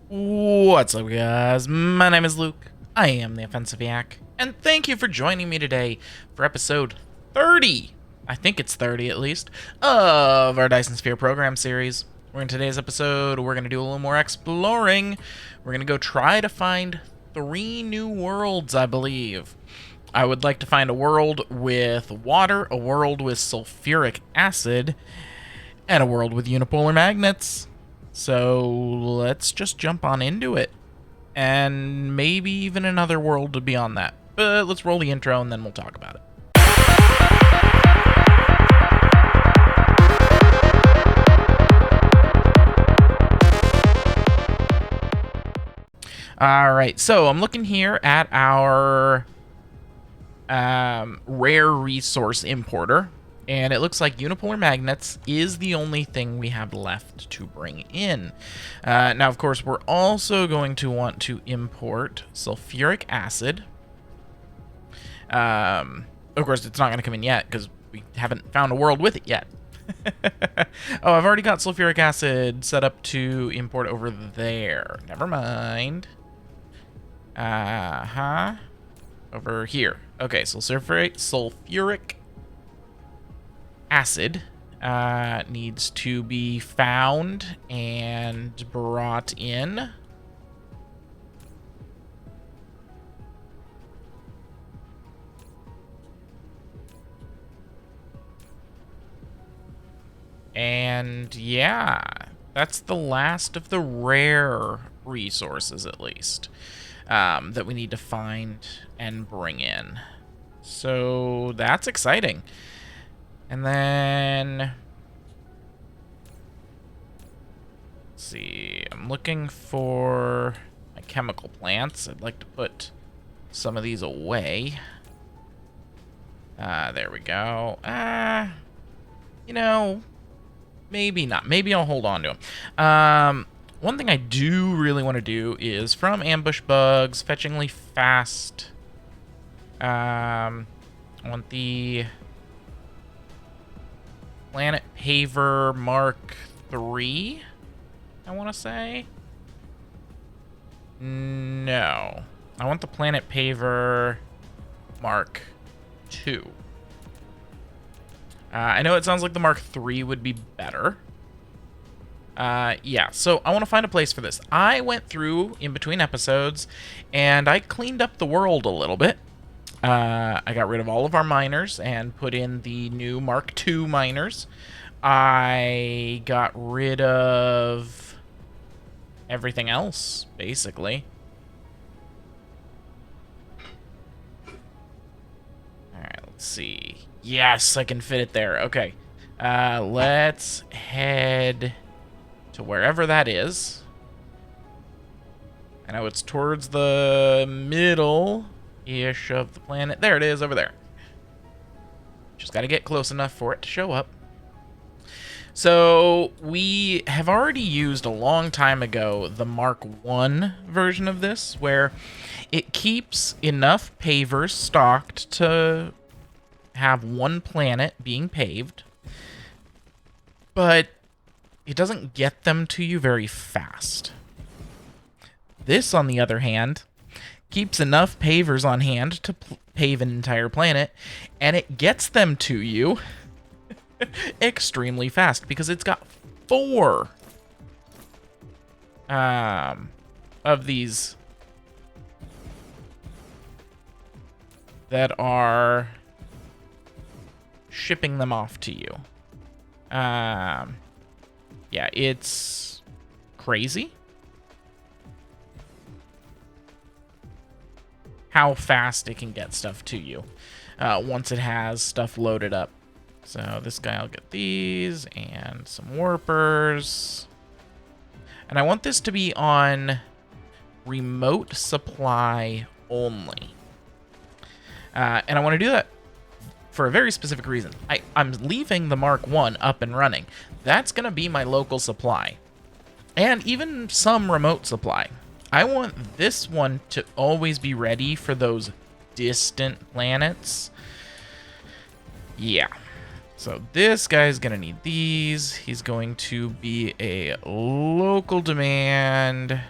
What's up, guys? My name is Luke. I am the Offensive Yak, and thank you for joining me today for episode 30. I think it's 30 at least, of our Dyson Sphere Program series. In today's episode, we're going to do a little more exploring. We're going to go try to find 3 new worlds, I believe. I would like to find a world with water, a world with sulfuric acid, and a world with unipolar magnets. So let's just jump on into it. And maybe even another world beyond that. But let's roll the intro and then we'll talk about it. Alright, so I'm looking here at our rare resource importer. And it looks like unipolar magnets is the only thing we have left to bring in. Now, of course, we're also going to want to import sulfuric acid. Of course, it's not going to come in yet because we haven't found a world with it yet. Oh, I've already got sulfuric acid set up to import over there. Never mind. Over here. Okay, so sulfuric acid needs to be found and brought in. And yeah, that's the last of the rare resources, at least, that we need to find and bring in. So that's exciting. And then, let's see, I'm looking for my chemical plants. I'd like to put some of these away. There we go. You know, maybe not. Maybe I'll hold on to them. One thing I do really want to do is from ambush bugs, fetchingly fast. I want the Planet Paver Mark III, I want to say. No. I want the Planet Paver Mark II. I know it sounds like the Mark III would be better. Yeah, so I want to find a place for this. I went through in between episodes, and I cleaned up the world a little bit. I got rid of all of our miners and put in the new Mark II miners. I got rid of everything else, basically. Alright, let's see. Yes, I can fit it there. Okay. Let's head to wherever that is. I know it's towards the middle-ish of the planet. There it is, over there. Just got to get close enough for it to show up. So, we have already used a long time ago the Mark I version of this, where it keeps enough pavers stocked to have one planet being paved, but it doesn't get them to you very fast. This, on the other hand, keeps enough pavers on hand to pave an entire planet, and it gets them to you extremely fast because it's got 4 of these that are shipping them off to you. Yeah, it's crazy how fast it can get stuff to you once it has stuff loaded up. So this guy, I'll get these and some warpers. And I want this to be on remote supply only. And I want to do that for a very specific reason. I'm leaving the Mark I up and running. That's going to be my local supply. And even some remote supply. I want this one to always be ready for those distant planets. Yeah. So this guy's going to need these. He's going to be a local demand.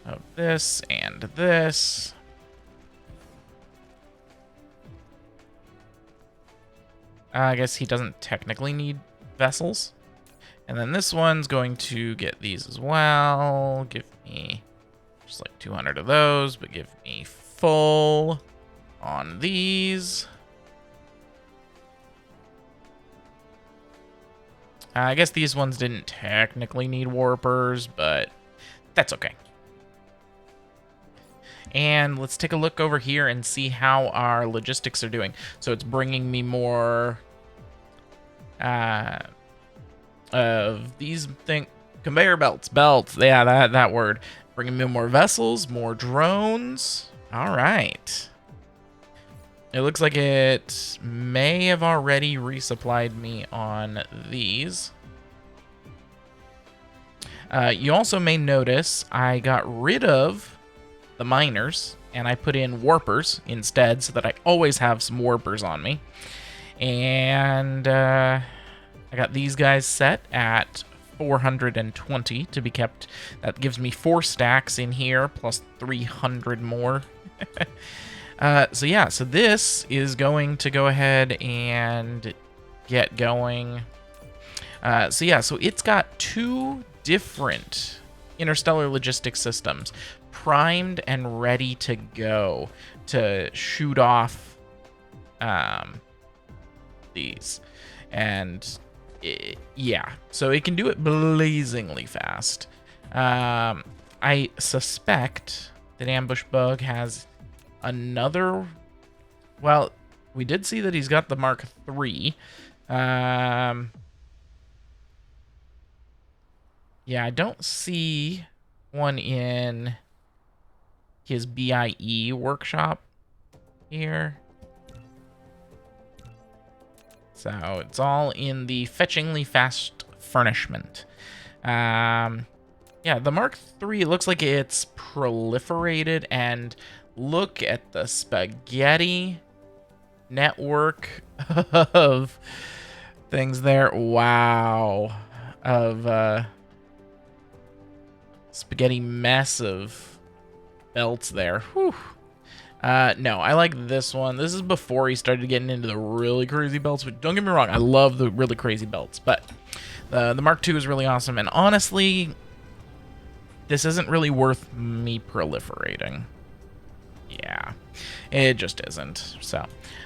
of this and this. I guess he doesn't technically need vessels. And then this one's going to get these as well. Give me just like 200 of those, but give me full on these. I guess these ones didn't technically need warpers, but that's okay. And let's take a look over here and see how our logistics are doing. So it's bringing me more of these conveyor belts. Yeah, that word. Bringing me more vessels, more drones. All right. It looks like it may have already resupplied me on these. You also may notice I got rid of the miners and I put in warpers instead so that I always have some warpers on me. And I got these guys set at 420 to be kept. That gives me 4 stacks in here plus 300 more. So this is going to go ahead and get going. So it's got 2 different interstellar logistics systems primed and ready to go to shoot off these. And so it can do it blazingly fast. I suspect that Ambush Bug has another. Well, we did see that he's got the Mark III. Yeah, I don't see one in his BIE workshop here. So it's all in the fetchingly fast furnishment. Yeah, the Mark III, it looks like it's proliferated, and look at the spaghetti network of things there. Wow. Of spaghetti mess of belts there. Whew. No, I like this one. This is before he started getting into the really crazy belts, but don't get me wrong, I love the really crazy belts, but the Mark II is really awesome, and honestly, this isn't really worth me proliferating. Yeah, it just isn't. So,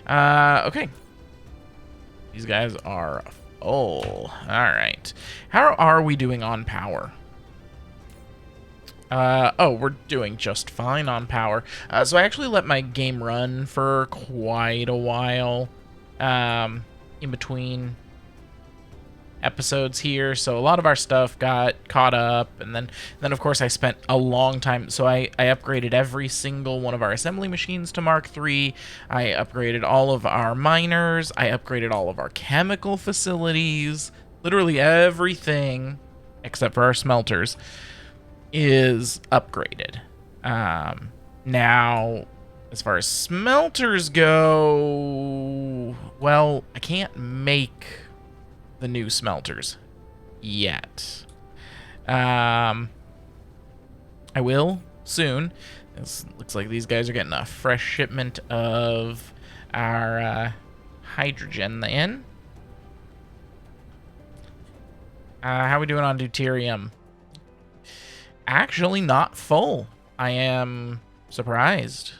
okay. These guys are full. All right. How are we doing on power? Oh, we're doing just fine on power. So I actually let my game run for quite a while in between episodes here, so a lot of our stuff got caught up, and then of course I spent a long time. So I upgraded every single one of our assembly machines to Mark III. I upgraded all of our miners. I upgraded all of our chemical facilities. Literally everything except for our smelters is upgraded. Now, as far as smelters go, well, I can't make the new smelters yet. I will soon. It looks like these guys are getting a fresh shipment of our hydrogen in. How are we doing on deuterium? Actually not full. I am surprised.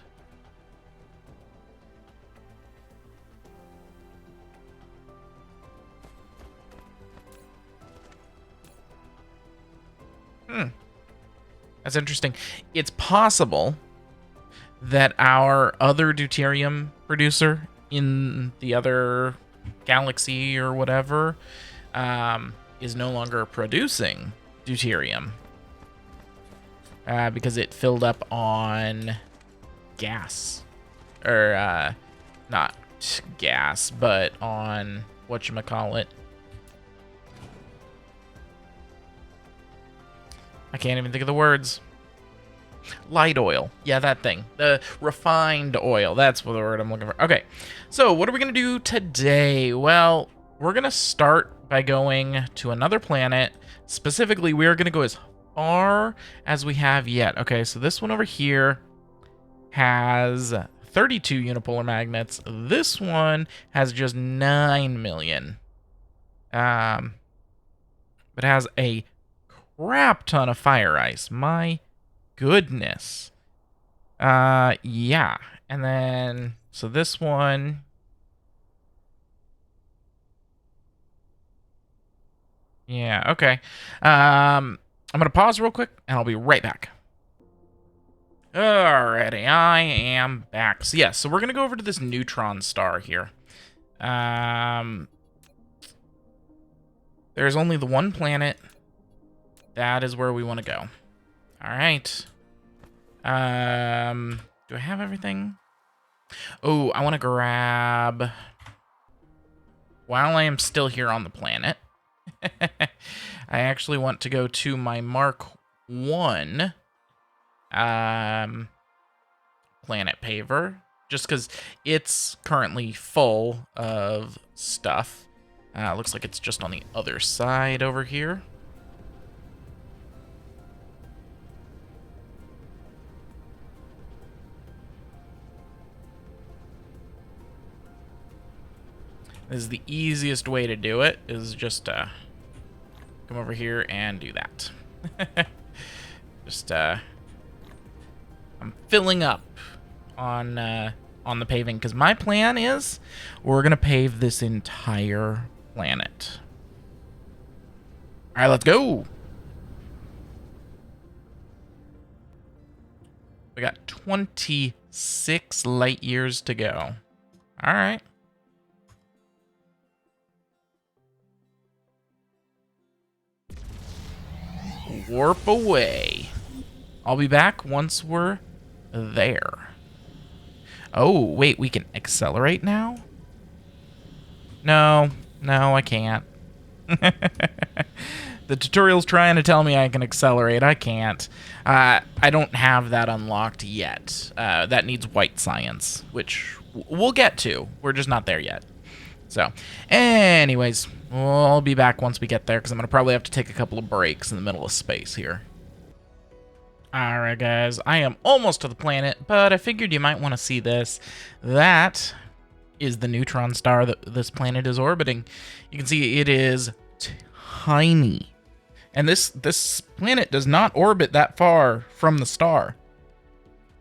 That's interesting. It's possible that our other deuterium producer in the other galaxy or whatever is no longer producing deuterium because it filled up on gas. Or not gas, but on whatchamacallit. I can't even think of the words. Light oil. Yeah, that thing. The refined oil. That's the word I'm looking for. Okay, so what are we going to do today? Well, we're going to start by going to another planet. Specifically, we're going to go as far as we have yet. Okay, so this one over here has 32 unipolar magnets. This one has just 9 million. But has a crap ton of fire ice. My goodness. Yeah. And then, so this one. Yeah, okay. I'm going to pause real quick, and I'll be right back. Alrighty, I am back. So, yeah, so we're going to go over to this Neutron star here. There's only the one planet. That is where we want to go. Alright. Do I have everything? Oh, I want to grab... While I am still here on the planet, I actually want to go to my Mark 1 planet paver, just because it's currently full of stuff. Looks like it's just on the other side over here. This is the easiest way to do it, is just come over here and do that. Just I'm filling up on the paving, because my plan is we're gonna pave this entire planet. All right, let's go. We got 26 light years to go. All right. Warp away. I'll be back once we're there. Oh, wait, we can accelerate now? No, I can't. The tutorial's trying to tell me I can accelerate. I can't. I don't have that unlocked yet. That needs white science, which we'll get to. We're just not there yet. So, anyways, we'll be back once we get there, because I'm going to probably have to take a couple of breaks in the middle of space here. Alright, guys, I am almost to the planet, but I figured you might want to see this. That is the neutron star that this planet is orbiting. You can see it is tiny. And this planet does not orbit that far from the star.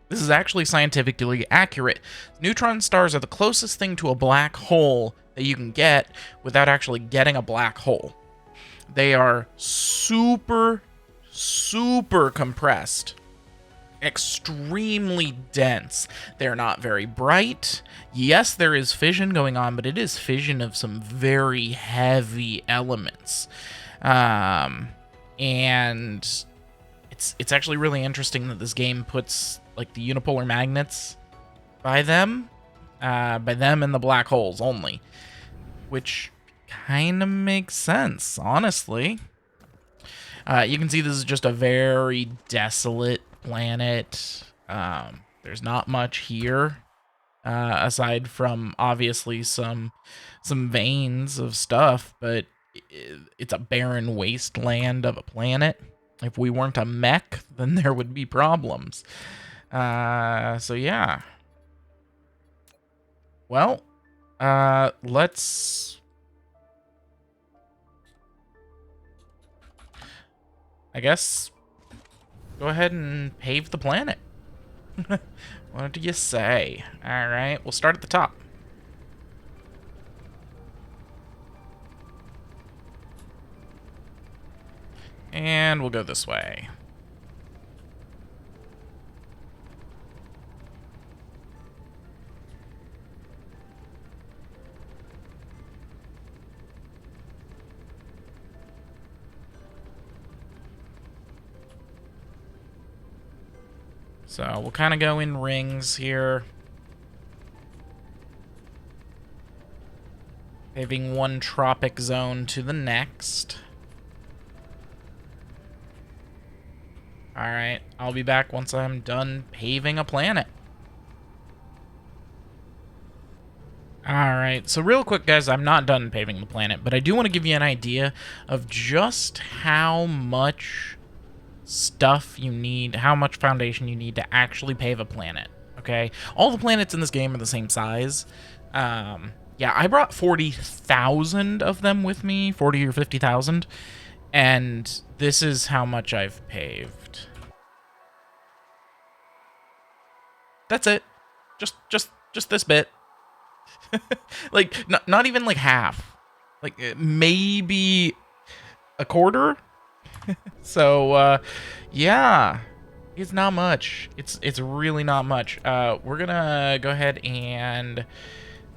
This is actually scientifically accurate. Neutron stars are the closest thing to a black hole that you can get without actually getting a black hole. They are super compressed, extremely dense. They're not very bright. Yes, there is fission going on, but it is fission of some very heavy elements. And it's actually really interesting that this game puts like the unipolar magnets by them and the black holes only, which kind of makes sense, honestly. You can see this is just a very desolate planet. There's not much here, aside from obviously some veins of stuff, but it's a barren wasteland of a planet. If we weren't a mech, then there would be problems. So yeah. Well, let's... I guess go ahead and pave the planet. What do you say? Alright, we'll start at the top. And we'll go this way. So we'll kind of go in rings here. Paving one tropic zone to the next. Alright, I'll be back once I'm done paving a planet. Alright, so real quick, guys, I'm not done paving the planet, but I do want to give you an idea of just how much stuff you need, how much foundation you need to actually pave a planet, okay? All the planets in this game are the same size. Yeah, I brought 40,000 of them with me, 40 or 50,000, and this is how much I've paved. That's it. Just this bit. Like, not even like half. Like, maybe a quarter? So, yeah. It's not much. It's really not much. We're gonna go ahead and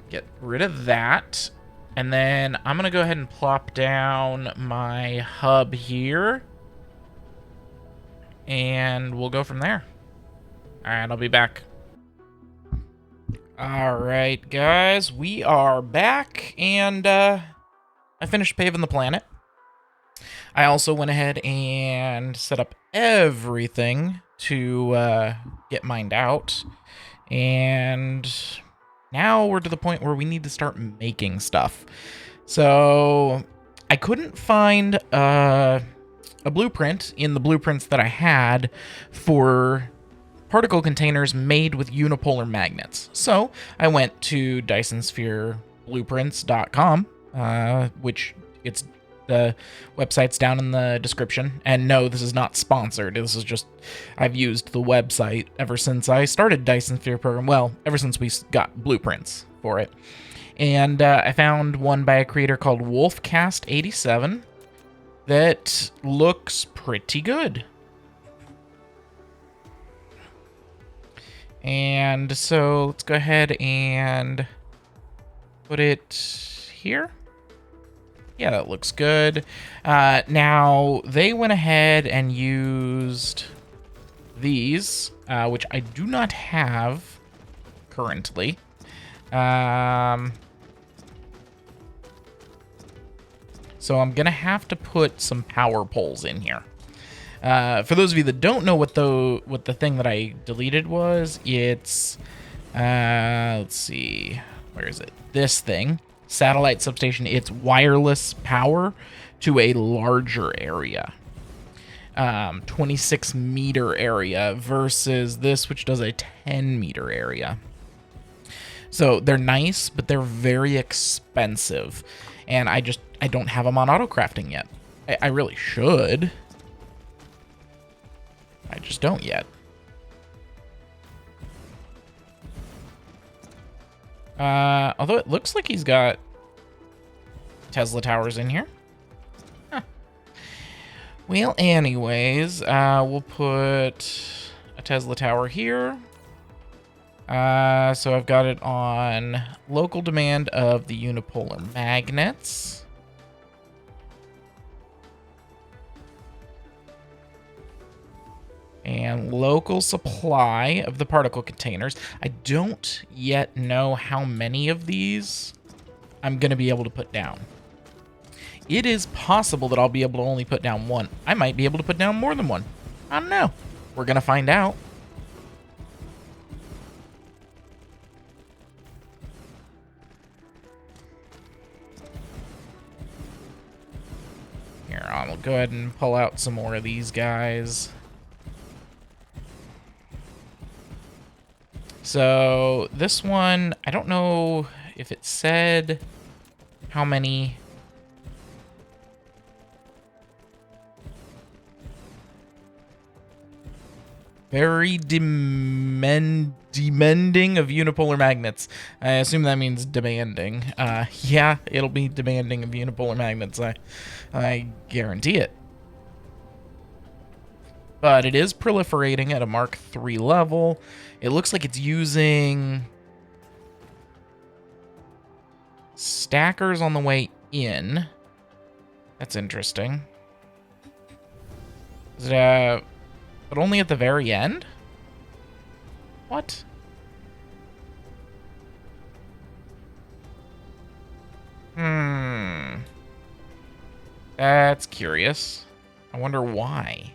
get rid of that. And then I'm gonna go ahead and plop down my hub here. And we'll go from there. Alright, I'll be back. Alright, guys. We are back, and I finished paving the planet. I also went ahead and set up everything to get mined out. And now we're to the point where we need to start making stuff. So I couldn't find a blueprint in the blueprints that I had for particle containers made with unipolar magnets. So I went to Dyson Sphere Blueprints.com, which it's the website's down in the description. And no, this is not sponsored. This is just, I've used the website ever since I started Dyson Sphere Program. Well, ever since we got blueprints for it. And I found one by a creator called Wolfcast87 that looks pretty good. And so let's go ahead and put it here. Yeah, that looks good. Now, they went ahead and used these, which I do not have currently. So I'm going to have to put some power poles in here. For those of you that don't know what the thing that I deleted was, it's, let's see, where is it? This thing, satellite substation. It's wireless power to a larger area, 26 meter area versus this, which does a 10 meter area. So they're nice, but they're very expensive, and I don't have them on auto crafting yet. I really should. I just don't yet. Although it looks like he's got Tesla towers in here. Huh. Well, anyways, we'll put a Tesla tower here. So I've got it on local demand of the unipolar magnets. And local supply of the particle containers. I don't yet know how many of these I'm going to be able to put down. It is possible that I'll be able to only put down one. I might be able to put down more than one. I don't know. We're going to find out. Here, I'll go ahead and pull out some more of these guys. So this one, I don't know if it said how many. Very demanding of unipolar magnets. I assume that means demanding. Yeah, it'll be demanding of unipolar magnets. I guarantee it. But it is proliferating at a Mark III level. It looks like it's using stackers on the way in. That's interesting. Is it but only at the very end? What? That's curious. I wonder why.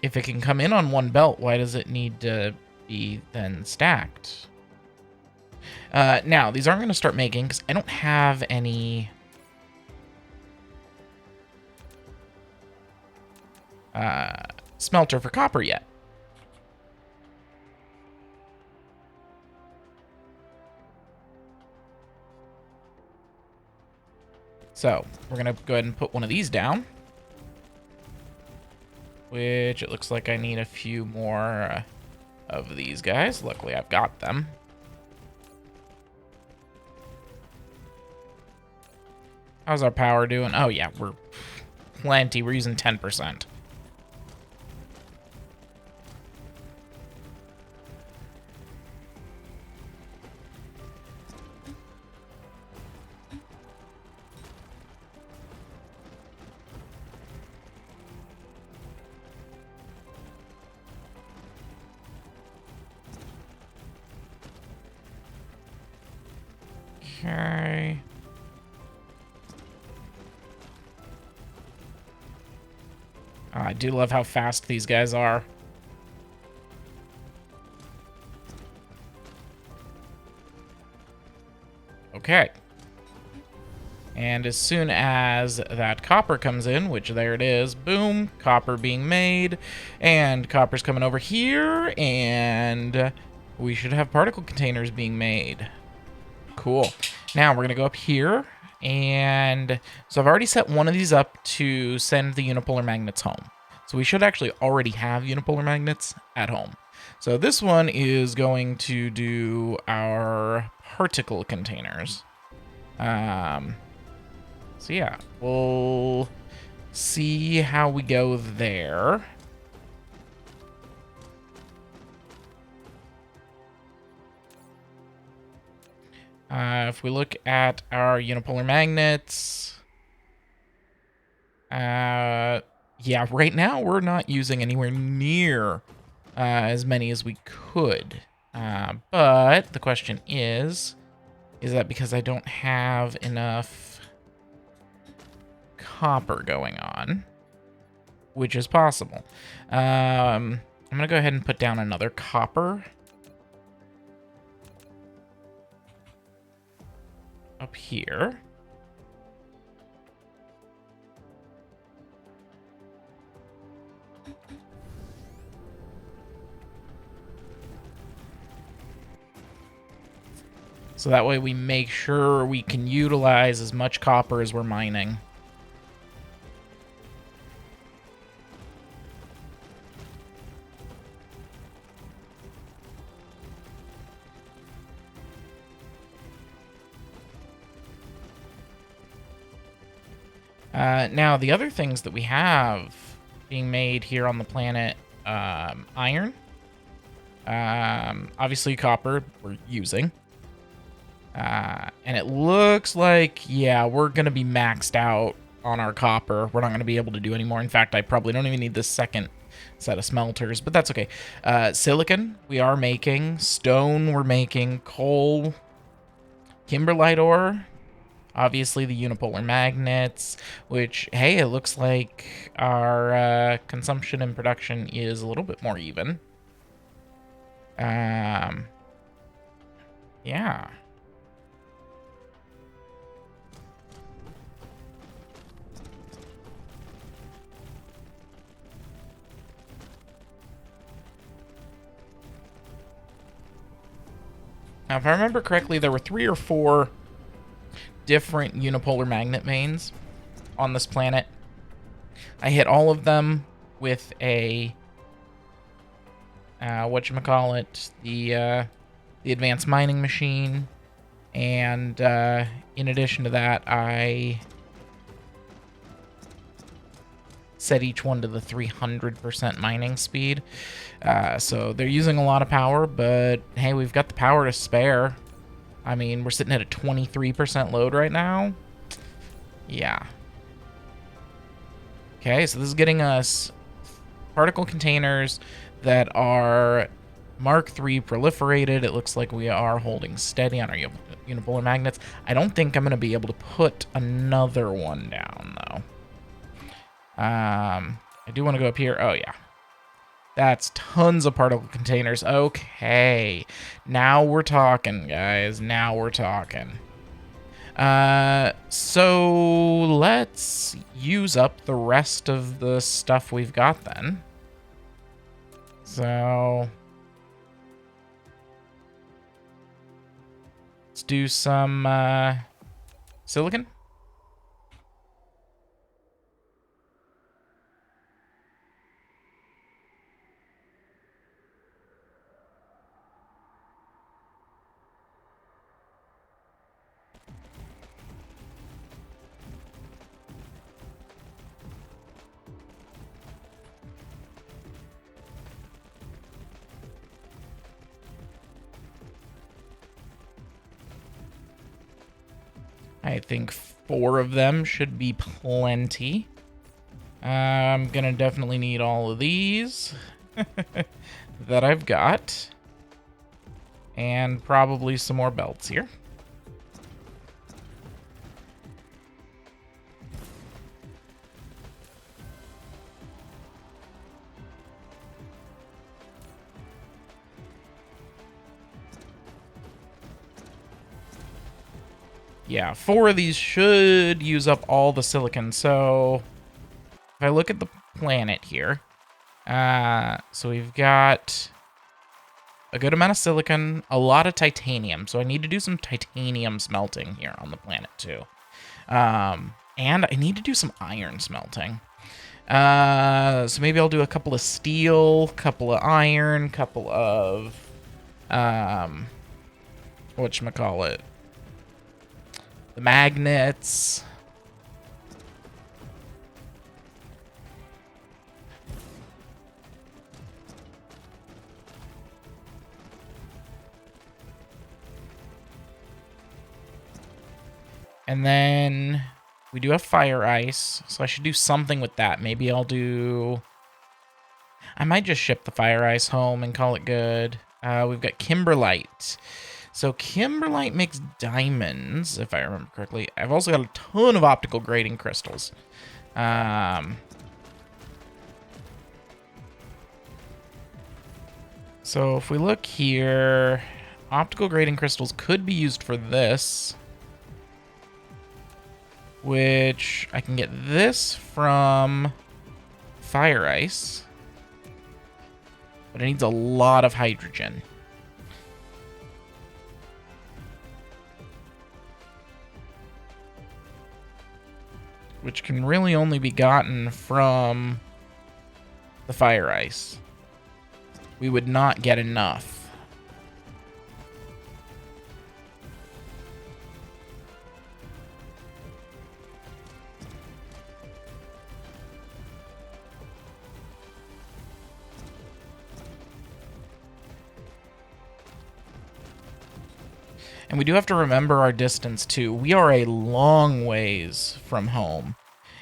If it can come in on one belt, why does it need to be then stacked? Now, these aren't going to start making because I don't have any smelter for copper yet. So we're going to go ahead and put one of these down. Which it looks like I need a few more of these guys. Luckily, I've got them. How's our power doing? Oh, yeah, we're plenty. We're using 10%. Okay. I do love how fast these guys are. Okay. And as soon as that copper comes in, which there it is, boom, copper being made, and copper's coming over here, and we should have particle containers being made. Cool. Now we're going to go up here, and so I've already set one of these up to send the unipolar magnets home. So we should actually already have unipolar magnets at home. So this one is going to do our particle containers. So yeah, we'll see how we go there. If we look at our unipolar magnets, yeah, right now we're not using anywhere near as many as we could. But the question is that because I don't have enough copper going on, which is possible. I'm going to go ahead and put down another copper up here. So that way we make sure we can utilize as much copper as we're mining. Now, the other things that we have being made here on the planet, iron, obviously copper we're using, and it looks like, yeah, we're going to be maxed out on our copper. We're not going to be able to do any more. In fact, I probably don't even need this second set of smelters, but that's okay. Silicon, we are making. Stone, we're making. Coal, kimberlite ore. Obviously, the unipolar magnets, which, hey, it looks like our consumption and production is a little bit more even. Yeah. Now, if I remember correctly, there were 3 or 4 different unipolar magnet mains on this planet. I hit all of them with a whatchamacallit, the advanced mining machine, and in addition to that, I set each one to the 300% mining speed. So they're using a lot of power, but hey, we've got the power to spare. I mean, we're sitting at a 23% load right now. Yeah. Okay, so this is getting us particle containers that are Mark III proliferated. It looks like we are holding steady on our unipolar magnets. I don't think I'm going to be able to put another one down, though. I do want to go up here. Oh, yeah. That's tons of particle containers. Okay. Now we're talking, guys. Now we're talking. So let's use up the rest of the stuff we've got then. So let's do some silicon. I think 4 of them should be plenty. I'm gonna definitely need all of these that I've got. And probably some more belts here. Yeah, 4 of these should use up all the silicon. So if I look at the planet here, so we've got a good amount of silicon, a lot of titanium. So I need to do some titanium smelting here on the planet too. And I need to do some iron smelting. So maybe I'll do a couple of steel, couple of iron, couple of whatchamacallit, the magnets. And then we do have fire ice, so I should do something with that. Maybe I'll do... I might just ship the fire ice home and call it good. We've got kimberlite. So kimberlite makes diamonds, if I remember correctly. I've also got a ton of optical grading crystals. So if we look here, optical grading crystals could be used for this. Which I can get this from fire ice. But it needs a lot of hydrogen. Which can really only be gotten from the fire ice. We would not get enough. And we do have to remember our distance, too. We are a long ways from home.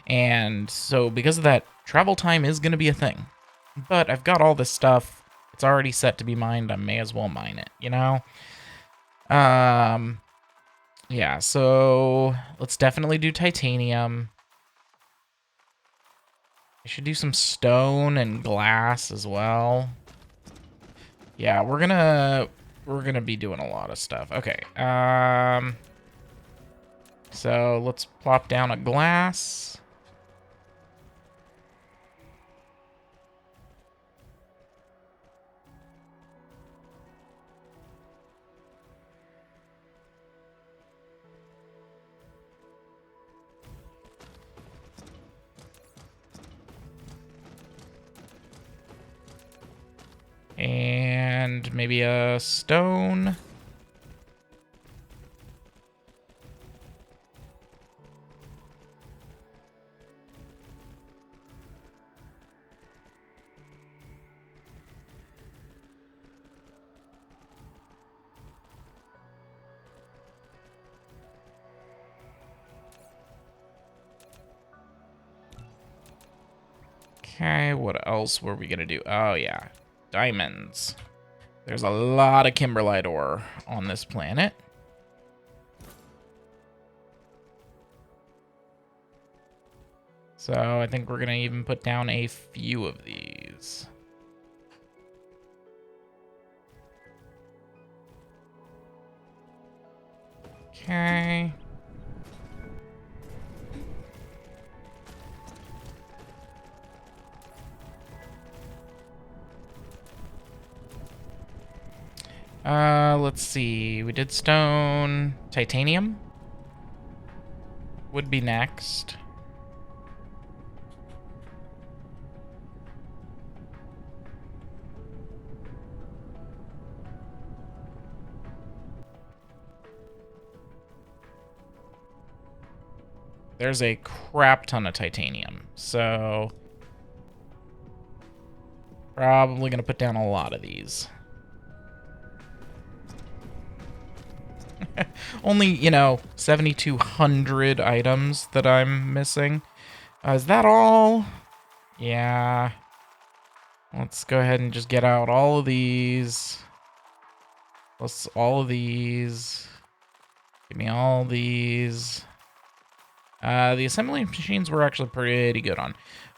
And so because of that, travel time is going to be a thing. But I've got all this stuff. It's already set to be mined. I may as well mine it, you know? Yeah, so let's definitely do titanium. I should do some stone and glass as well. Yeah, we're gonna be doing a lot of stuff. Okay. So let's plop down a glass. And maybe a stone. Okay, what else were we gonna do? Oh, yeah. Diamonds. There's a lot of kimberlite ore on this planet. So I think we're gonna even put down a few of these. Okay. Let's see. We did stone. Titanium would be next. There's a crap ton of titanium, so probably gonna put down a lot of these. Only, 7,200 items that I'm missing. Is that all? Yeah. Let's go ahead and just get out all of these. Plus all of these. Give me all these. The assembly machines were actually pretty good on.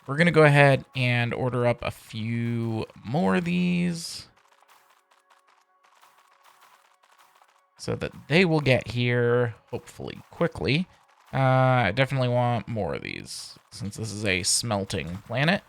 We're going to go ahead and order up a few more of these, so that they will get here, hopefully, quickly. I definitely want more of these, since this is a smelting planet.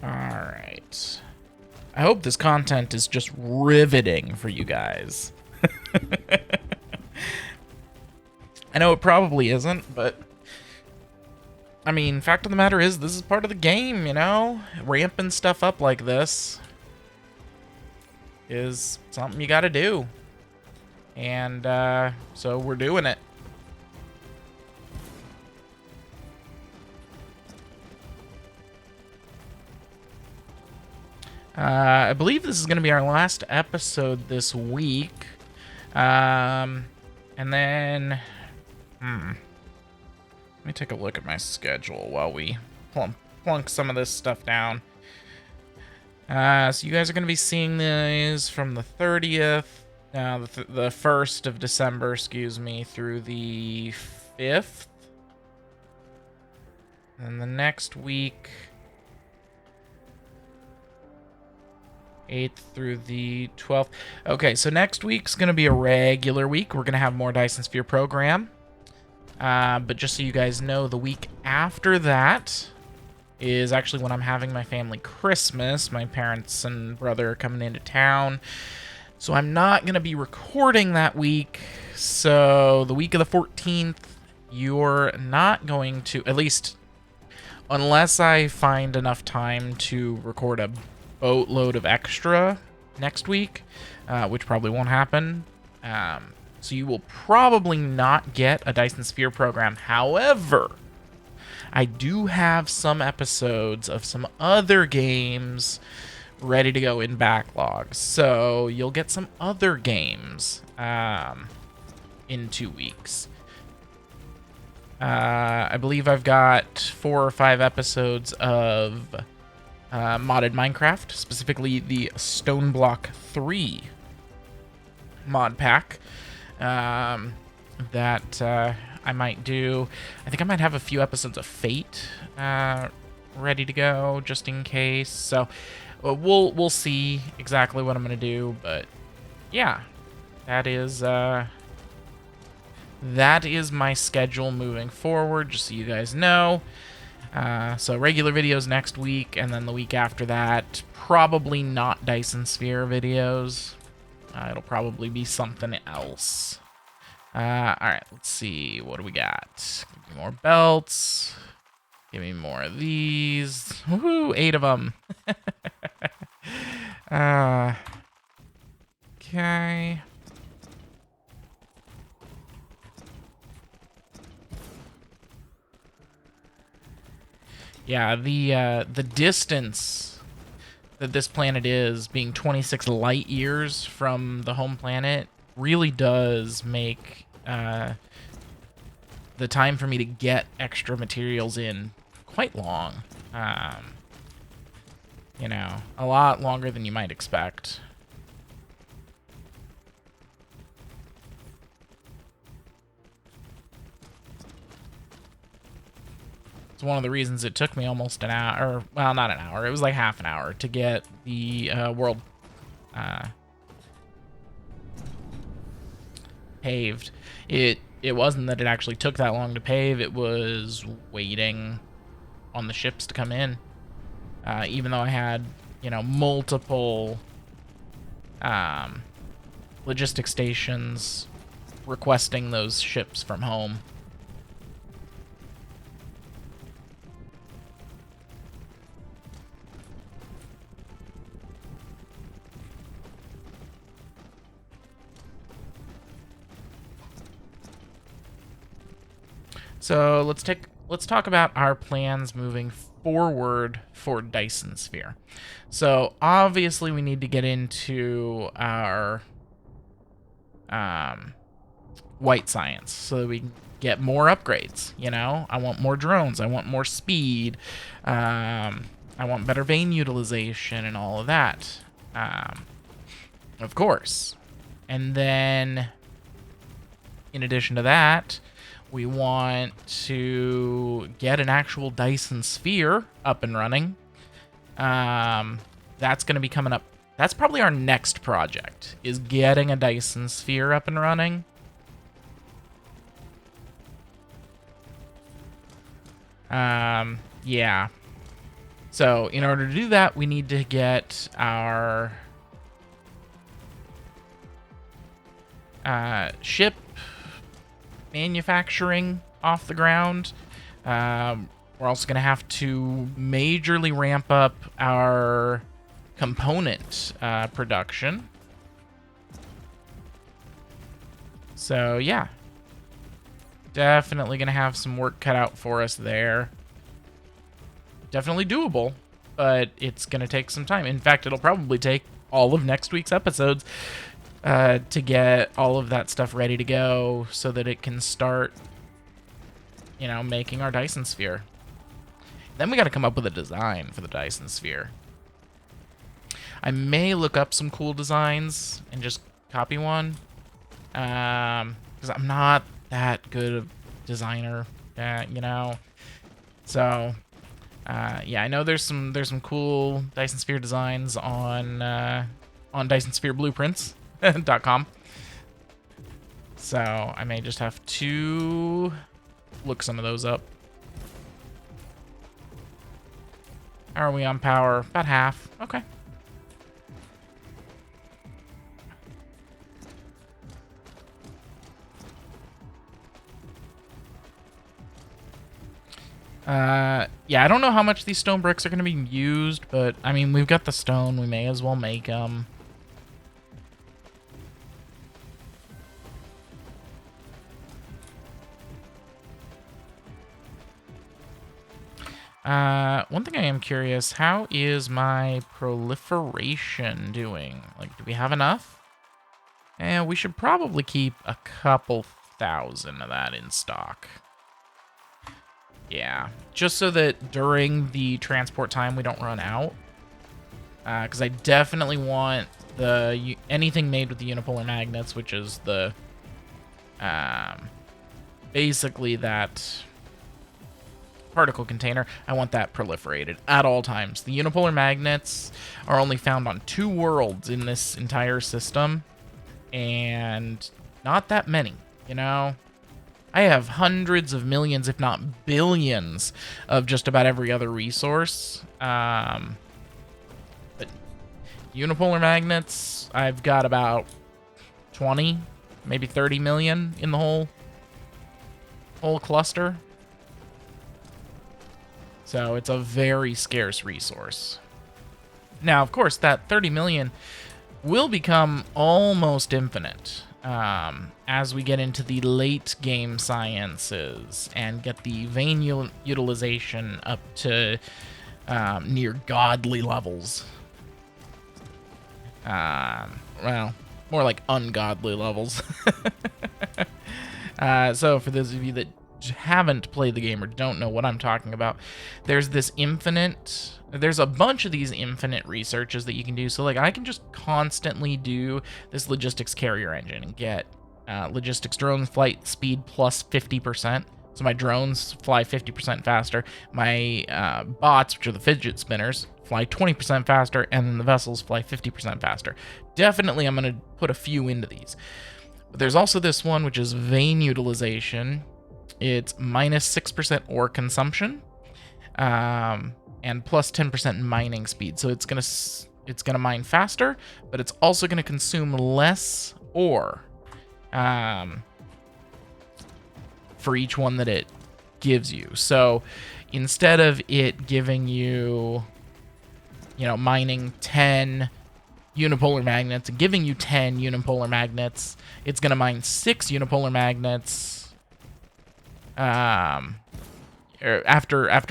Alright. I hope this content is just riveting for you guys. I know it probably isn't, but I mean, fact of the matter is, this is part of the game, Ramping stuff up like this is something you gotta do. And, so we're doing it. I believe this is going to be our last episode this week. And then... Let me take a look at my schedule while we plunk some of this stuff down. So you guys are going to be seeing these from the 30th, the 1st of December, through the 5th. And the next week... 8th through the 12th. Okay, so next week's going to be a regular week. We're going to have more Dyson Sphere Program. But just so you guys know, the week after that is actually when I'm having my family Christmas. My parents and brother are coming into town. So I'm not going to be recording that week. So the week of the 14th, you're not going to, at least unless I find enough time to record a boatload of extra next week, which probably won't happen. So you will probably not get a Dyson Sphere program. However, I do have some episodes of some other games ready to go in backlog. So you'll get some other games in 2 weeks. I believe I've got 4 or 5 episodes of modded Minecraft, specifically the Stone Block 3 mod pack that I might do. I think I might have a few episodes of Fate ready to go just in case. So we'll see exactly what I'm gonna do, but yeah, that is my schedule moving forward, just so you guys know. So regular videos next week, and then the week after that, probably not Dyson Sphere videos. It'll probably be something else. Alright, let's see. What do we got? Give me more belts. Give me more of these. Woohoo! 8 of them. Okay. Yeah, the distance that this planet is, being 26 light years from the home planet, really does make the time for me to get extra materials in quite long. A lot longer than you might expect. It's one of the reasons it took me almost an hour, or, well, not an hour. It was like half an hour to get the world paved. It wasn't that it actually took that long to pave. It was waiting on the ships to come in. Even though I had, you know, multiple logistic stations requesting those ships from home. So let's talk about our plans moving forward for Dyson Sphere. So obviously we need to get into our white science so that we can get more upgrades. You know, I want more drones, I want more speed, I want better vein utilization and all of that, of course. And then in addition to that, we want to get an actual Dyson Sphere up and running. That's going to be coming up. That's probably our next project, is getting a Dyson Sphere up and running. Yeah. So in order to do that, we need to get our ship manufacturing off the ground. We're also going to have to majorly ramp up our component production. So yeah, definitely going to have some work cut out for us there. Definitely doable, but it's going to take some time. In fact, it'll probably take all of next week's episodes to get all of that stuff ready to go so that it can start, you know, making our Dyson Sphere. Then we got to come up with a design for the Dyson Sphere. I may look up some cool designs and just copy one, because I'm not that good of a designer, you know. So yeah, I know there's some cool Dyson Sphere designs on Dyson Sphere Blueprints. .com. So I may just have to look some of those up. How are we on power? About half. Okay. Yeah, I don't know how much these stone bricks are going to be used, but I mean, we've got the stone. We may as well make them. One thing I am curious, how is my proliferation doing? Like, do we have enough? And we should probably keep a couple thousand of that in stock. Yeah, just so that during the transport time we don't run out. Because I definitely want the anything made with the unipolar magnets, which is the basically that particle container. I want that proliferated at all times. The unipolar magnets are only found on 2 worlds in this entire system, and not that many, you know. I have hundreds of millions, if not billions, of just about every other resource. But unipolar magnets, I've got about 20, maybe 30 million in the whole cluster. So it's a very scarce resource. Now, of course, that 30 million will become almost infinite as we get into the late game sciences and get the vein utilization up to near godly levels. Well, more like ungodly levels. So for those of you that haven't played the game or don't know what I'm talking about, there's a bunch of these infinite researches that you can do. So like I can just constantly do this logistics carrier engine and get logistics drone flight speed plus 50%, So my drones fly 50% faster. My bots, which are the fidget spinners, fly 20% faster, and then the vessels fly 50% faster. Definitely, I'm going to put a few into these. But there's also this one, which is vein utilization. It's minus 6% ore consumption, and plus 10% mining speed. So it's gonna mine faster, but it's also gonna consume less ore. For each one that it gives you. So instead of it giving you, mining 10 unipolar magnets and giving you 10 unipolar magnets, it's going to mine 6 unipolar magnets after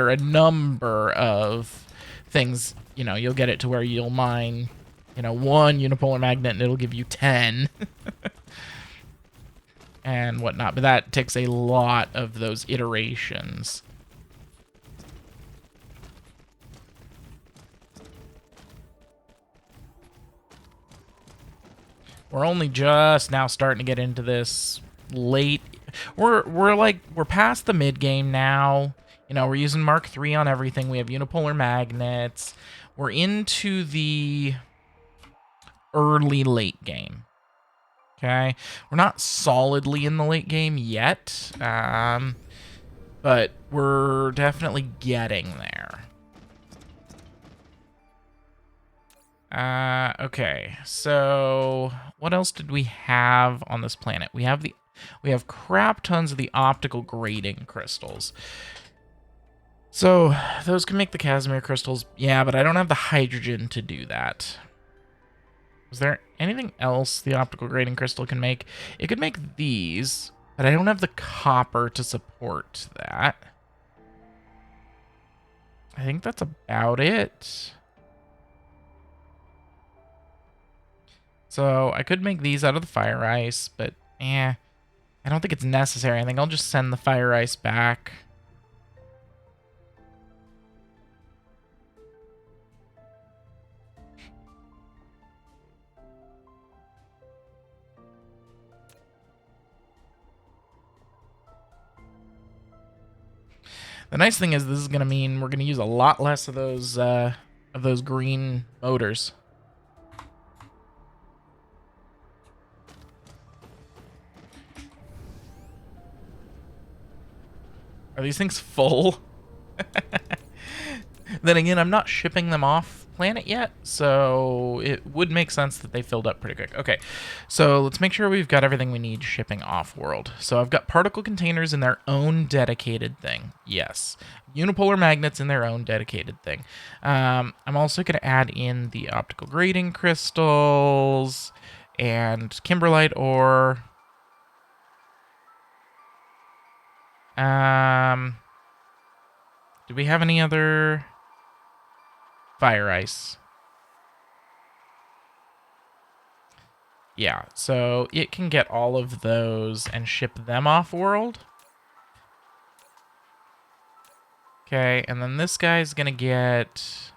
a number of things. You'll get it to where you'll mine, 1 unipolar magnet and it'll give you 10. And whatnot, but that takes a lot of those iterations. We're only just now starting to get into this late. We're past the mid game now. We're using Mark III on everything. We have unipolar magnets. We're into the early late game. Okay, we're not solidly in the late game yet, but we're definitely getting there. Okay, so what else did we have on this planet? We have crap tons of the optical grading crystals. So those can make the Casimir crystals, yeah, but I don't have the hydrogen to do that. Is there anything else the optical grading crystal can make? It could make these, but I don't have the copper to support that. I think that's about it. So I could make these out of the fire ice, but I don't think it's necessary. I think I'll just send the fire ice back. The nice thing is this is going to mean we're going to use a lot less of those green motors. Are these things full? Then again, I'm not shipping them off planet yet, so it would make sense that they filled up pretty quick. Okay, so let's make sure we've got everything we need shipping off-world. So I've got particle containers in their own dedicated thing. Yes. Unipolar magnets in their own dedicated thing. I'm also going to add in the optical grading crystals and kimberlite ore. Do we have any other fire ice? Yeah, so it can get all of those and ship them off-world. Okay, and then this guy's gonna get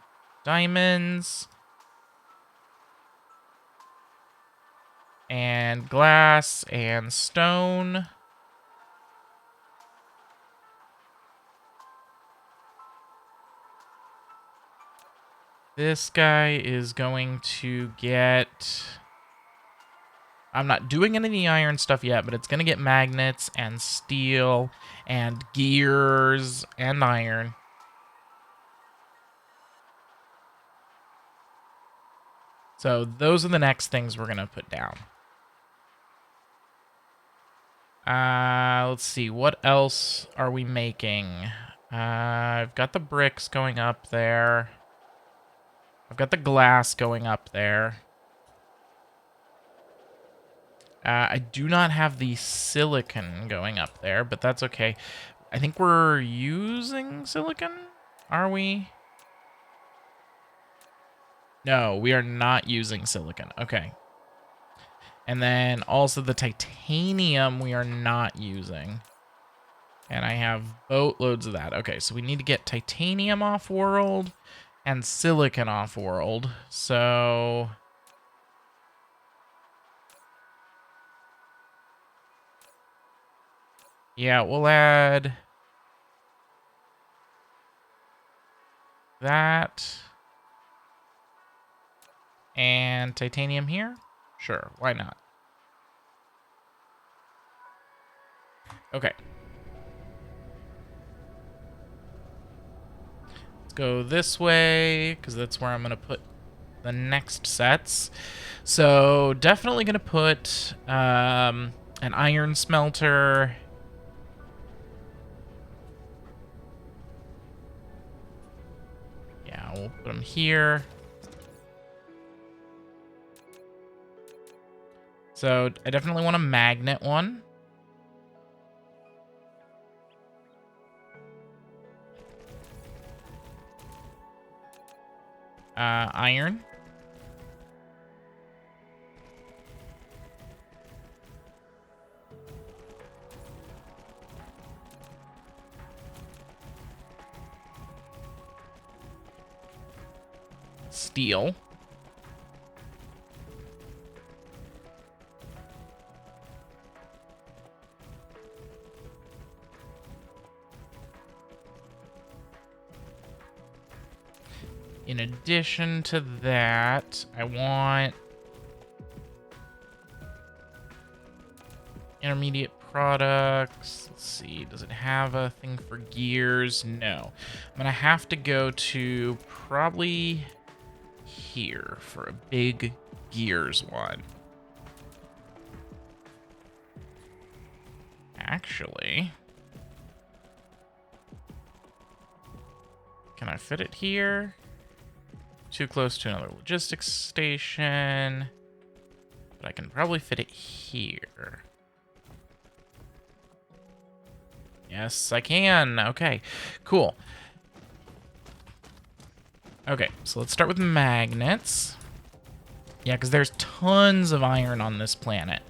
diamonds and glass and stone. This guy is going to get... I'm not doing any of the iron stuff yet, but it's going to get magnets and steel and gears and iron. So those are the next things we're going to put down. Let's see. What else are we making? I've got the bricks going up there. I've got the glass going up there. I do not have the silicon going up there, but that's okay. I think we're using silicon? Are we? No, we are not using silicon. Okay. And then also the titanium we are not using. And I have boatloads of that. Okay, so we need to get titanium off-world and silicon off-world. So... Yeah, we'll add that and titanium here. Sure, why not? Okay. Let's go this way, because that's where I'm going to put the next sets. So definitely going to put an iron smelter. Yeah, we'll put them here. So I definitely want a magnet one. Iron. Steel. In addition to that, I want intermediate products. Let's see, does it have a thing for gears? No. I'm gonna have to go to probably here for a big gears one. Actually, can I fit it here? Too close to another logistics station, but I can probably fit it here. Yes, I can. Okay, cool. Okay, so let's start with magnets. Yeah, because there's tons of iron on this planet.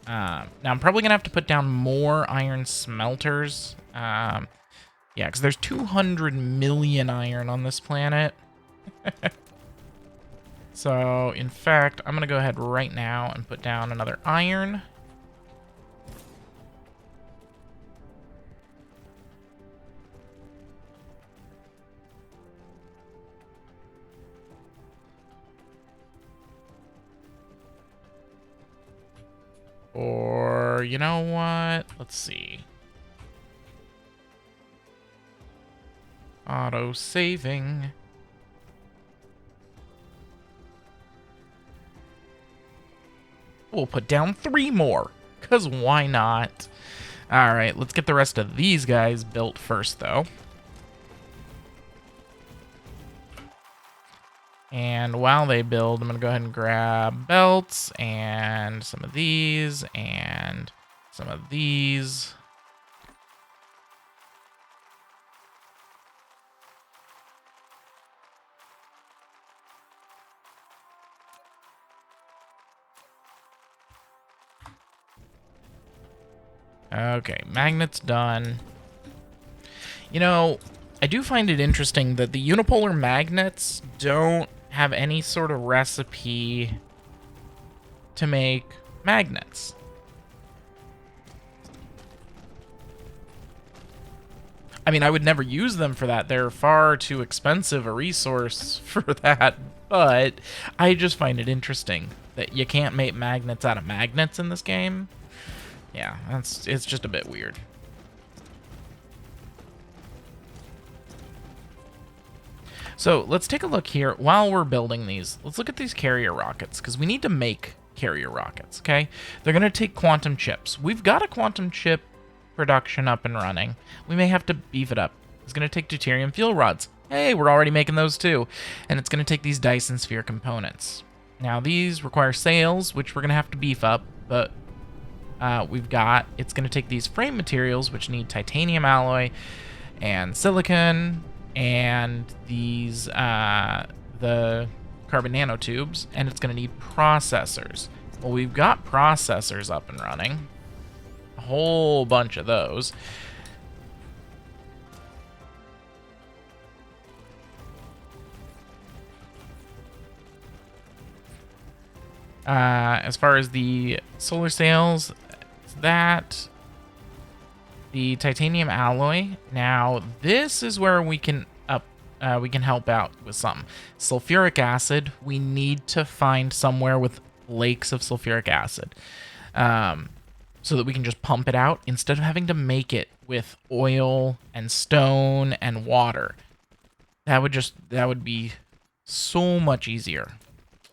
Now, I'm probably going to have to put down more iron smelters. Yeah, because there's 200 million iron on this planet. So, in fact, I'm going to go ahead right now and put down another iron. Or, you know what? Let's see. Auto-saving. We'll put down 3 more, because why not? Alright, let's get the rest of these guys built first, though. And while they build, I'm going to go ahead and grab belts and some of these and some of these. Okay, magnets done. You know, I do find it interesting that the unipolar magnets don't have any sort of recipe to make magnets. I mean, I would never use them for that. They're far too expensive a resource for that, but I just find it interesting that you can't make magnets out of magnets in this game. Yeah, it's just a bit weird. So let's take a look here while we're building these. Let's look at these carrier rockets, because we need to make carrier rockets, okay? They're going to take quantum chips. We've got a quantum chip production up and running. We may have to beef it up. It's going to take deuterium fuel rods. Hey, we're already making those too. And it's going to take these Dyson Sphere components. Now, these require sails, which we're going to have to beef up, but it's going to take these frame materials, which need titanium alloy and silicon, and these, the carbon nanotubes, and it's going to need processors. Well, we've got processors up and running. A whole bunch of those. As far as the solar sails, that the titanium alloy. Now, this is where we can help out with some sulfuric acid. We need to find somewhere with lakes of sulfuric acid, so that we can just pump it out instead of having to make it with oil and stone and water. That would be so much easier.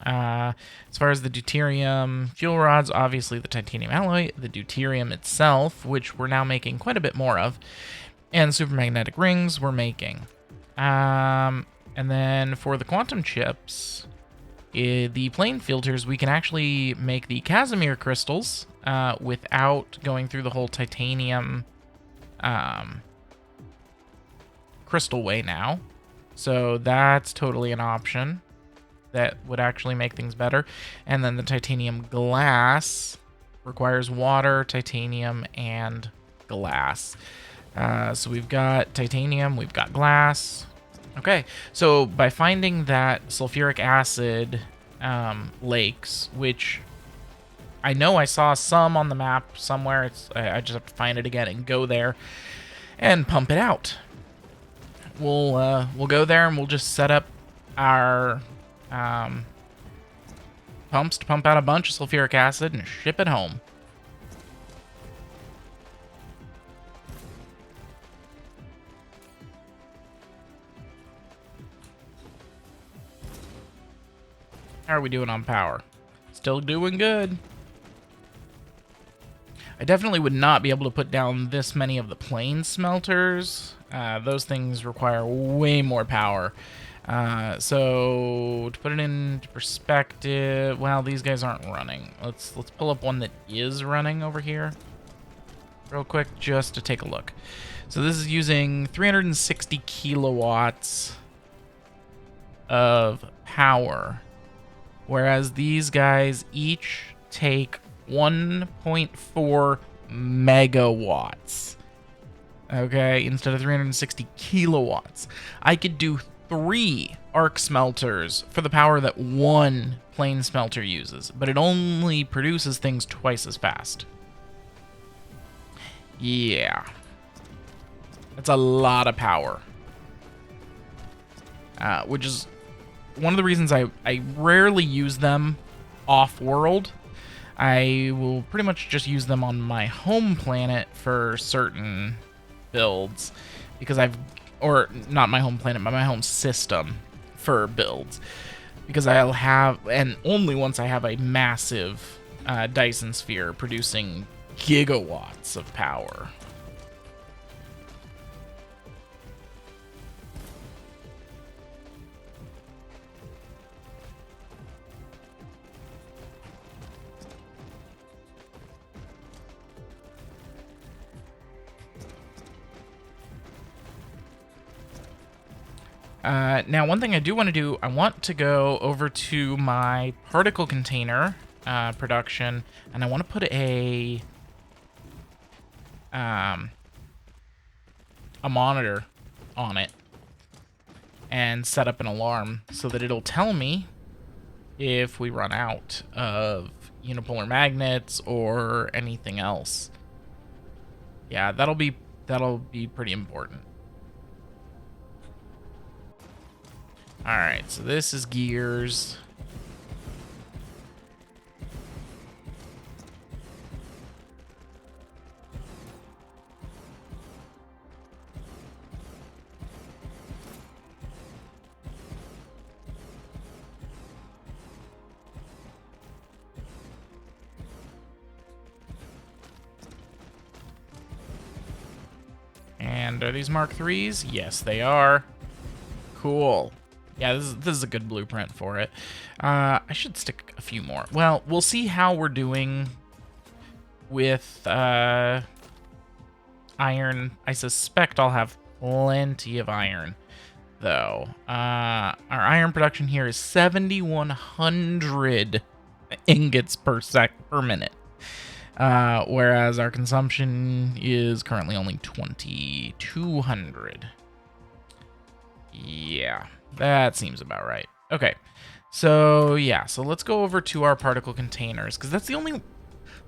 As far as the deuterium fuel rods, obviously the titanium alloy, the deuterium itself, which we're now making quite a bit more of, and supermagnetic rings we're making. And then for the quantum chips, the plane filters, we can actually make the Casimir crystals without going through the whole titanium crystal way now. So that's totally an option that would actually make things better. And then the titanium glass requires water, titanium, and glass. So we've got titanium, we've got glass. Okay, so by finding that sulfuric acid lakes, which I know I saw some on the map somewhere, I just have to find it again and go there and pump it out. We'll go there and we'll just set up our pumps to pump out a bunch of sulfuric acid and ship it home. How are we doing on power? Still doing good. I definitely would not be able to put down this many of the plane smelters. Those things require way more power. So to put it into perspective, well, these guys aren't running. Let's pull up one that is running over here real quick just to take a look. So this is using 360 kilowatts of power, whereas these guys each take 1.4 megawatts. Okay, instead of 360 kilowatts. I could do 3 arc smelters for the power that 1 plane smelter uses, but it only produces things twice as fast. Yeah. That's a lot of power. Which is one of the reasons I rarely use them off-world. I will pretty much just use them on my home planet for certain builds, because or not my home planet, but my home system for builds, because I'll have, and only once I have a massive Dyson Sphere producing gigawatts of power. Now, one thing I do want to do, I want to go over to my particle container production, and I want to put a monitor on it and set up an alarm so that it'll tell me if we run out of unipolar magnets or anything else. Yeah, that'll be pretty important. Alright, so this is gears. And are these Mark IIIs? Yes, they are. Cool. Yeah, this is a good blueprint for it. I should stick a few more. Well, we'll see how we're doing with iron. I suspect I'll have plenty of iron, though. Our iron production here is 7,100 ingots per minute. Whereas our consumption is currently only 2,200. Yeah. That seems about right. Okay, so yeah, so let's go over to our particle containers, because that's the only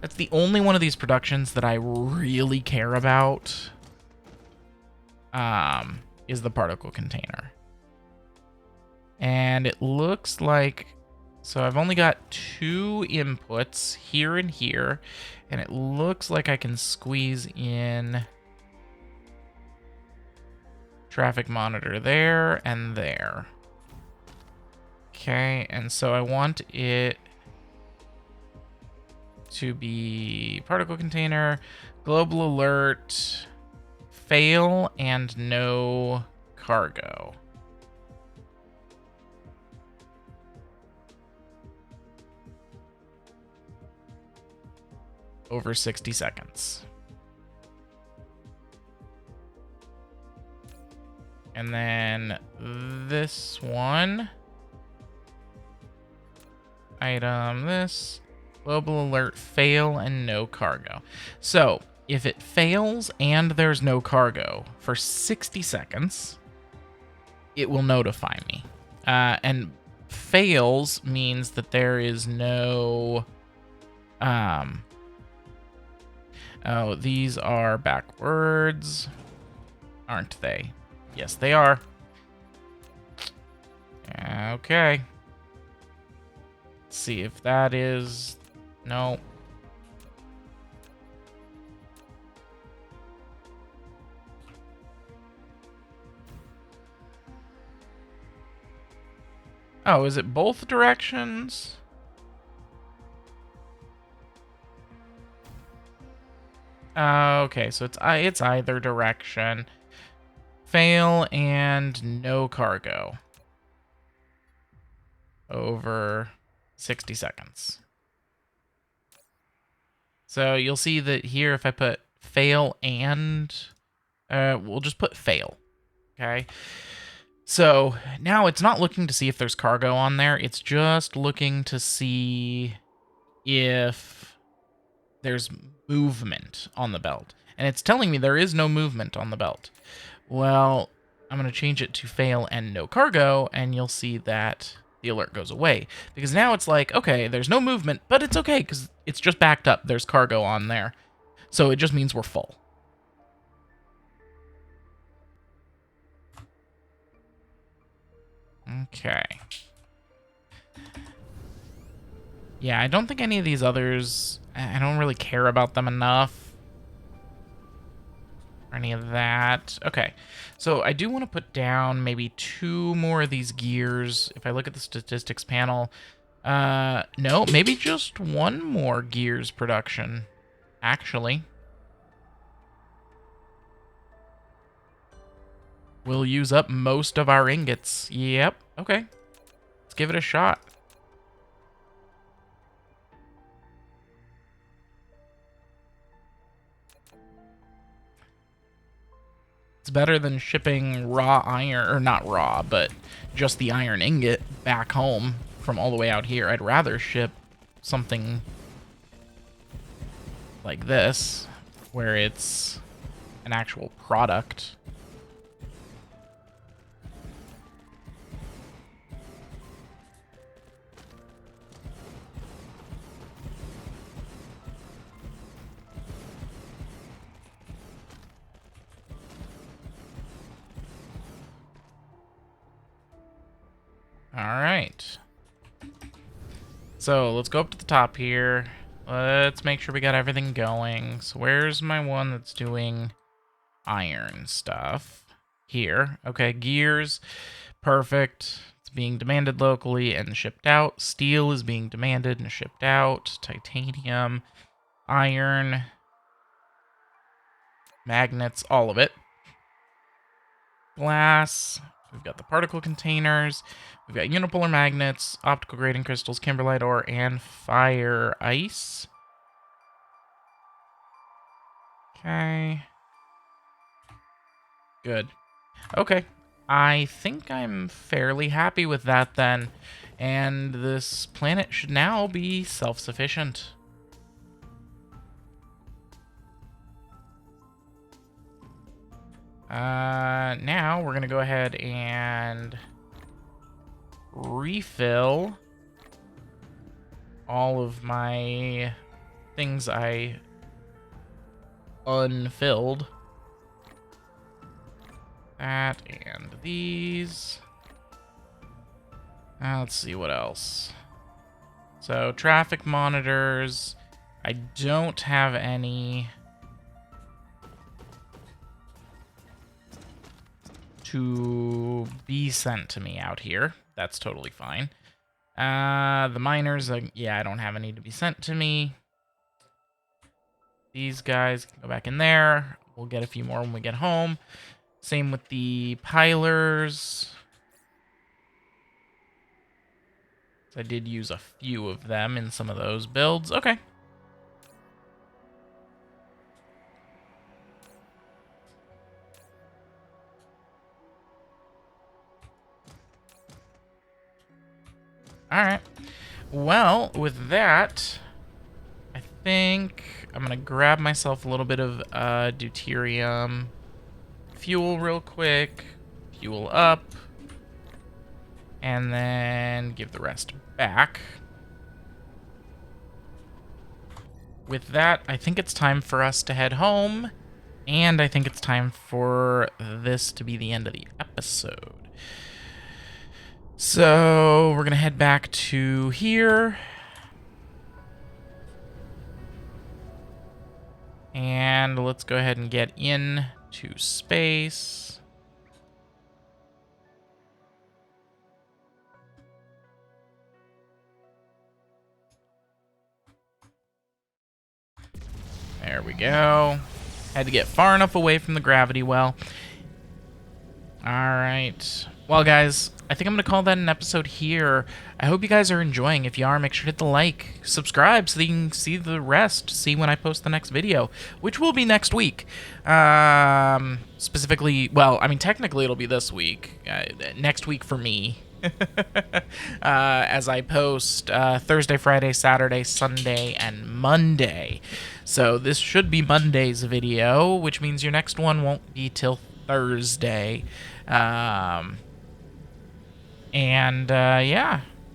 That's the only one of these productions that I really care about, is the particle container. And it looks like, so I've only got 2 inputs here and here, and it looks like I can squeeze in traffic monitor there and there. Okay, and so I want it to be particle container, global alert, fail, and no cargo. Over 60 seconds. And then this one. Item this. Global alert, fail, and no cargo. So, if it fails and there's no cargo for 60 seconds, it will notify me. And fails means that there is no... Oh, these are backwards, aren't they? Yes, they are. Okay. Let's see if that is... No. Oh, is it both directions? Okay, so it's either direction. Fail and no cargo. Over 60 seconds. So you'll see that here if I put fail and... we'll just put fail. Okay. So now it's not looking to see if there's cargo on there. It's just looking to see if there's movement on the belt. And it's telling me there is no movement on the belt. Well, I'm going to change it to fail and no cargo, and you'll see that the alert goes away. Because now it's like, okay, there's no movement, but it's okay because it's just backed up. There's cargo on there. So it just means we're full. Okay. Yeah, I don't think any of these others... I don't really care about them enough. Or any of that. Okay. So I do want to put down maybe 2 more of these gears. If I look at the statistics panel... no, maybe just 1 more gears production, actually. We'll use up most of our ingots. Yep, okay. Let's give it a shot. It's better than shipping raw iron, or not raw, but just the iron ingot back home from all the way out here. I'd rather ship something like this, where it's an actual product. Alright. So, let's go up to the top here. Let's make sure we got everything going. So, where's my one that's doing iron stuff? Here. Okay, gears. Perfect. It's being demanded locally and shipped out. Steel is being demanded and shipped out. Titanium. Iron. Magnets. All of it. Glass. We've got the particle containers. We've got unipolar magnets, optical grading crystals, kimberlite ore, and fire ice. Okay. Good. Okay. I think I'm fairly happy with that then. And this planet should now be self-sufficient. Now we're going to go ahead and refill all of my things I unfilled. That and these. Let's see what else. So traffic monitors. I don't have any to be sent to me out here. That's totally fine. The miners, yeah, I don't have any to be sent to me. These guys can go back in there. We'll get a few more when we get home. Same with the pilers. I did use a few of them in some of those builds. Okay. All right. Well, with that, I think I'm going to grab myself a little bit of deuterium fuel real quick. Fuel up. And then give the rest back. With that, I think it's time for us to head home. And I think it's time for this to be the end of the episode. So we're going to head back to here. And let's go ahead and get into space. There we go. Had to get far enough away from the gravity well. Alright. Well, guys, I think I'm going to call that an episode here. I hope you guys are enjoying. If you are, make sure to hit the like, subscribe so that you can see the rest, see when I post the next video, which will be next week. Specifically, well, I mean, technically it'll be this week. Next week for me. As I post Thursday, Friday, Saturday, Sunday, and Monday. So this should be Monday's video, which means your next one won't be till Thursday. Yeah,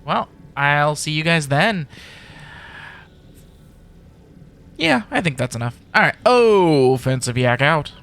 well, I'll see you guys then. Yeah, I think that's enough. All right. Oh, Offensive Yak out.